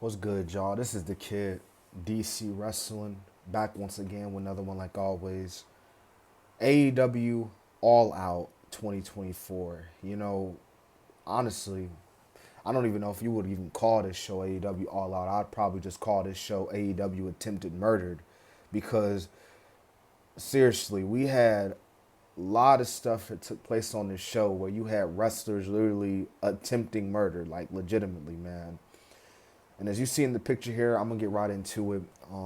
What's good, y'all? This is the kid, DC Wrestling, back once again with another one like always. AEW All Out 2024. Honestly, I don't even know if you would even call this show AEW All Out. I'd probably just call this show AEW Attempted Murdered because seriously, we had a lot of stuff that took place on this show where you had wrestlers literally attempting murder, like legitimately, man. And as you see in the picture here, I'm gonna get right into it.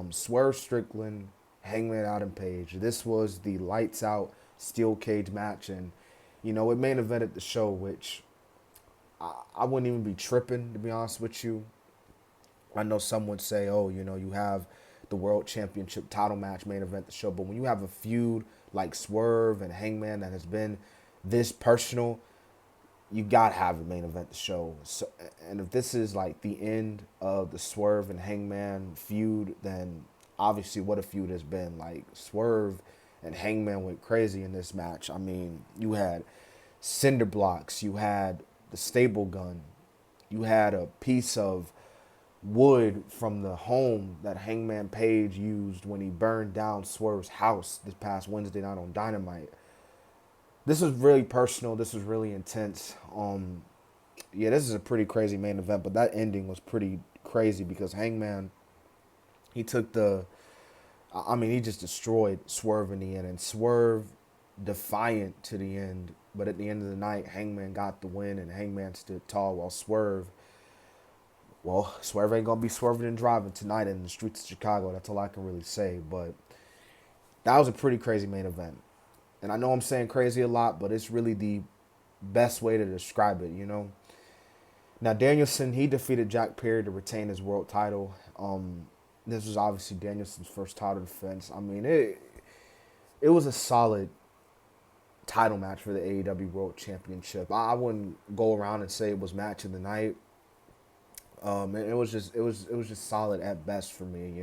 Swerve Strickland, Hangman Adam Page. This was the lights out steel cage match, and it main evented the show, which I wouldn't even be tripping to be honest with you. I know some would say, oh, you have the world championship title match main event the show, but when you have a feud like Swerve and Hangman that has been this personal, you gotta have a main event the show. So, and if this is like the end of the Swerve and Hangman feud, then obviously what a feud has been. Like Swerve and Hangman went crazy in this match. I mean, you had cinder blocks, you had the stable gun, you had a piece of wood from the home that Hangman Page used when he burned down Swerve's house this past Wednesday night on Dynamite. This was really personal. This was really intense. Yeah, this is a pretty crazy main event, but that ending was pretty crazy because Hangman, he took he just destroyed Swerve in the end, and Swerve defiant to the end. But at the end of the night, Hangman got the win, and Hangman stood tall while Swerve ain't gonna be swerving and driving tonight in the streets of Chicago. That's all I can really say. But that was a pretty crazy main event. And I know I'm saying crazy a lot, but it's really the best way to describe it. Now, Danielson, he defeated Jack Perry to retain his world title. This was obviously Danielson's first title defense. I mean, it was a solid title match for the AEW World Championship. I wouldn't go around and say it was match of the night. It was just solid at best for me.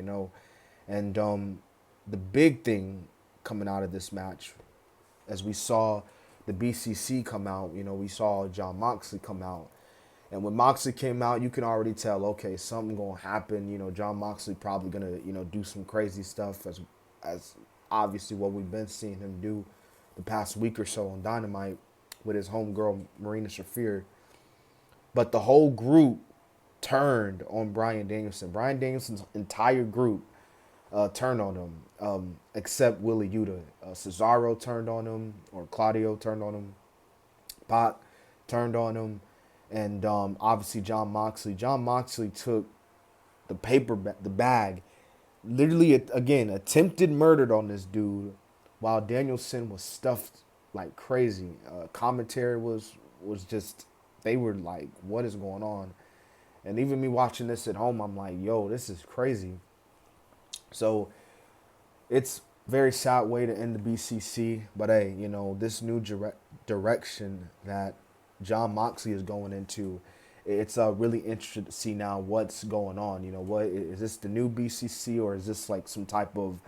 And the big thing coming out of this match, as we saw the BCC come out, we saw John Moxley come out. And when Moxley came out, you can already tell, okay, something gonna happen. John Moxley probably gonna, do some crazy stuff as obviously what we've been seeing him do the past week or so on Dynamite with his homegirl Marina Shafir. But the whole group turned on Bryan Danielson. Bryan Danielson's entire group turned on him, except Willie Yuta. Cesaro turned on him, or Claudio turned on him. Pac turned on him, and obviously John Moxley. John Moxley took the bag, literally again attempted murdered on this dude, while Danielson was stuffed like crazy. Commentary was just, they were like, what is going on? And even me watching this at home, I'm like, yo, this is crazy. So it's very sad way to end the BCC. But hey, this new direction that John Moxley is going into, it's really interesting to see now what's going on. What is this, the new BCC, or is this like some type of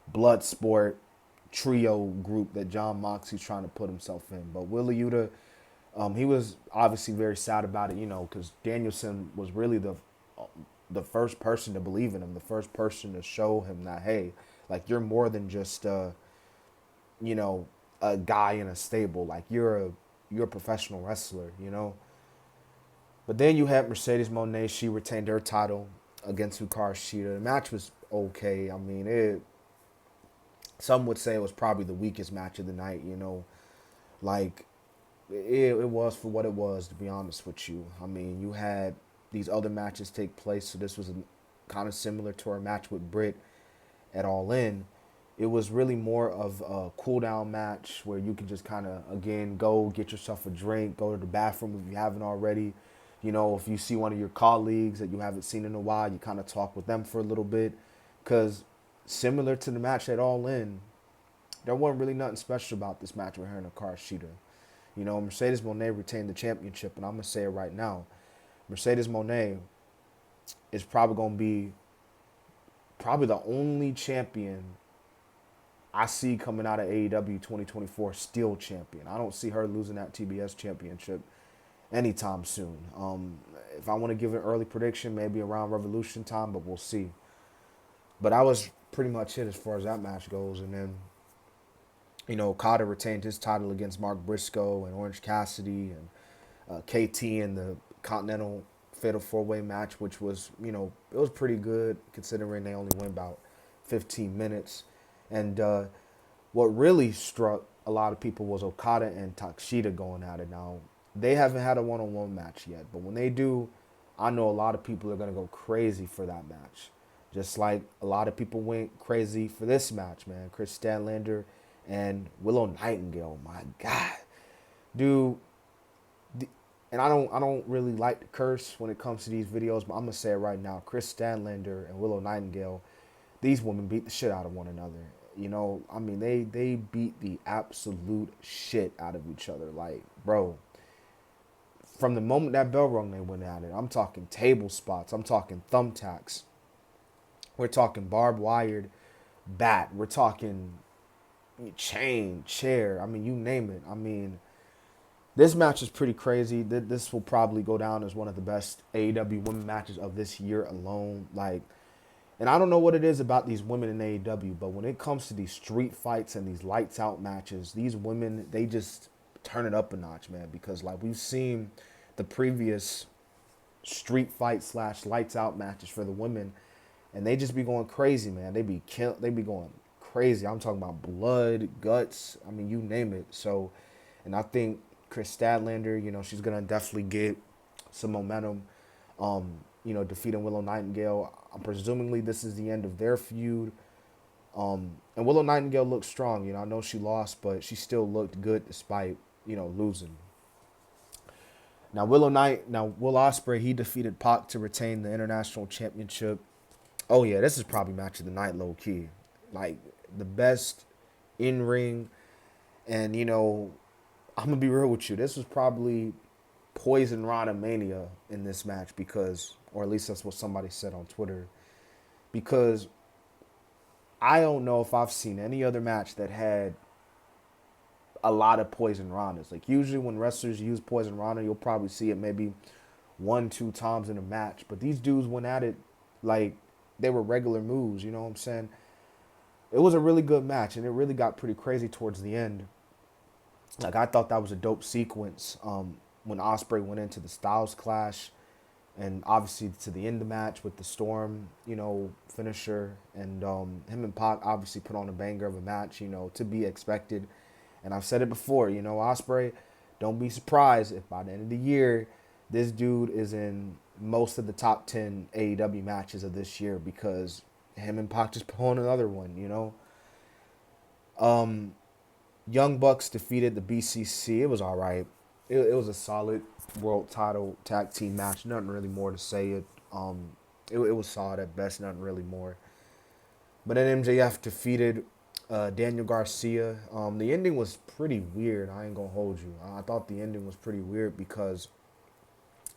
blood sport trio group that John Moxley's trying to put himself in? But Willie Yuta, he was obviously very sad about it, because Danielson was really the first person to believe in him, the first person to show him that, hey, like, you're more than just a guy in a stable. Like, you're a professional wrestler. But then you had Mercedes Moné. She retained her title against Hikaru Shida. The match was okay. I mean, some would say it was probably the weakest match of the night. Like, it was for what it was, to be honest with you. I mean, you had these other matches take place, so this was kind of similar to our match with Britt at All In. It was really more of a cool down match where you can just kind of, again, go get yourself a drink, go to the bathroom if you haven't already. If you see one of your colleagues that you haven't seen in a while, you kind of talk with them for a little bit. Because similar to the match at All In, there wasn't really nothing special about this match with her and Hikaru Shida. Mercedes Moné retained the championship, and I'm going to say it right now. Mercedes Moné is probably going to be the only champion I see coming out of AEW 2024 still champion. I don't see her losing that TBS championship anytime soon. If I want to give an early prediction, maybe around Revolution time, but we'll see. But that was pretty much it as far as that match goes. And then, Okada retained his title against Mark Briscoe and Orange Cassidy and KT in the Continental Fatal 4-Way match, which was, it was pretty good considering they only went about 15 minutes. And what really struck a lot of people was Okada and Takeshita going at it. Now, they haven't had a one-on-one match yet, but when they do, I know a lot of people are going to go crazy for that match. Just like a lot of people went crazy for this match, man. Chris Statlander and Willow Nightingale. My God. Dude, and I don't really like to curse when it comes to these videos, but I'm going to say it right now. Chris Statlander and Willow Nightingale, these women beat the shit out of one another. They beat the absolute shit out of each other. Like, bro, from the moment that bell rung, they went at it. I'm talking table spots. I'm talking thumbtacks. We're talking barbed wired bat. We're talking chain, chair. You name it. This match is pretty crazy. This will probably go down as one of the best AEW women matches of this year alone. And I don't know what it is about these women in AEW, but when it comes to these street fights and these lights out matches, these women, they just turn it up a notch, man. Because we've seen the previous street fight / lights out matches for the women, and they just be going crazy, man. They be going crazy. I'm talking about blood, guts. You name it. So, and I think Chris Statlander, she's gonna definitely get some momentum. Defeating Willow Nightingale. Presumably this is the end of their feud. And Willow Nightingale looked strong. I know she lost, but she still looked good despite, losing. Now Will Ospreay, he defeated Pac to retain the international championship. Oh yeah, this is probably match of the night, low key. The best in ring, and I'm gonna be real with you. This was probably Poison Rana Mania in this match or at least that's what somebody said on Twitter, because I don't know if I've seen any other match that had a lot of Poison Ranas. Usually when wrestlers use Poison Rana, you'll probably see it maybe 1-2 times in a match, but these dudes went at it like they were regular moves, you know what I'm saying? It was a really good match, and it really got pretty crazy towards the end. I thought that was a dope sequence when Ospreay went into the Styles Clash, and obviously to the end of the match with the Storm, finisher, and him and Pac obviously put on a banger of a match, to be expected. And I've said it before, Ospreay, don't be surprised if by the end of the year, this dude is in most of the top 10 AEW matches of this year, because him and Pac just put on another one, Young Bucks defeated the BCC. It was all right. It was a solid world title tag team match. Nothing really more to say. It was solid at best. Nothing really more. But then MJF defeated Daniel Garcia. The ending was pretty weird. I ain't gonna hold you. I thought the ending was pretty weird because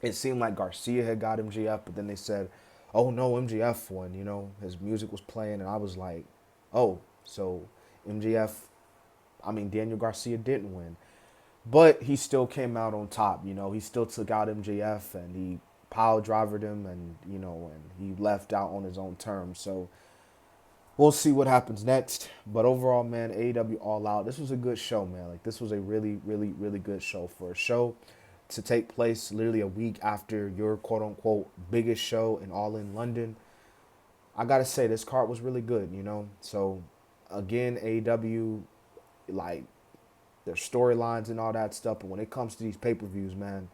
it seemed like Garcia had got MJF, but then they said, "Oh no, MJF won." His music was playing, and I was like, "Oh, so Daniel Garcia didn't win." But he still came out on top, He still took out MJF, and he pile drivered him, and, and he left out on his own terms. So we'll see what happens next. But overall, man, AEW All Out, this was a good show, man. This was a really, really, really good show. For a show to take place literally a week after your quote-unquote biggest show in All In London, I got to say, this card was really good, So, again, AEW, their storylines and all that stuff. But when it comes to these pay-per-views, man,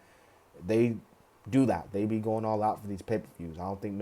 they do that. They be going all out for these pay-per-views. I don't think